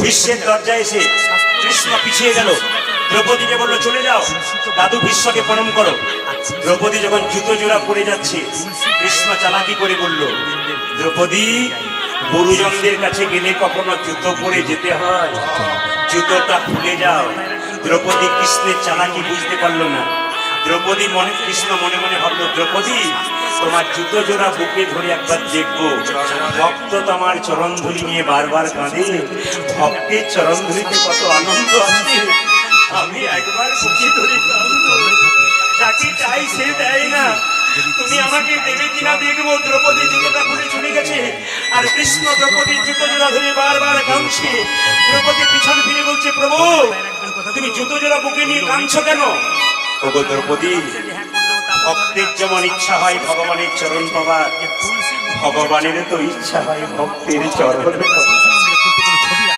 ভীষ্মের দরজায় এসে কৃষ্ণ পিছিয়ে গেল, দ্রৌপদীকে বলল চলে যাও, দাদু ভীষ্মকে প্রণাম করো। দ্রৌপদী যখন জুতো জোড়া পরে যাচ্ছে, কৃষ্ণ চালাকি করে বলল, দ্রৌপদী, গুরুজনদের কাছে গেলে কখনো জুতো পরে যেতে হয়, জুতোটা খুলে যাও। দ্রৌপদী কৃষ্ণের চালাকি বুঝতে পারলো না। দ্রৌপদী কৃষ্ণ মনে মনে ভাবলো, দ্রৌপদী, তোমার জুতো জোড়া বুকে ধরে একবার দেখবো। ভক্ত তোমার চরণ ধুলি নিয়ে বারবার কাঁদে, ভক্তের চরণ ধুলিতে কত আনন্দ আছে, আমি একবার বুকে ধরে কাঁদবো। যাকে চাই সে দেয় না, তুমি আমাকে দেবে কিনা দেখবো। দ্রৌপদী জুতোটা খুলে চলে গেছে, আর কৃষ্ণ দ্রৌপদীর জুতো জোড়া ধরে বারবার কাঁদছে। দ্রৌপদী পিছন ফিরে বলছে, প্রভু, তুমি জুতো জোড়া বুকে নিয়ে কাঁদছো কেন? ওগো দ্রৌপদী, ভক্তের যেমন ইচ্ছা হয় ভগবানের চরণ পাবার, ভগবানের তো ইচ্ছা হয় ভক্তের চরণ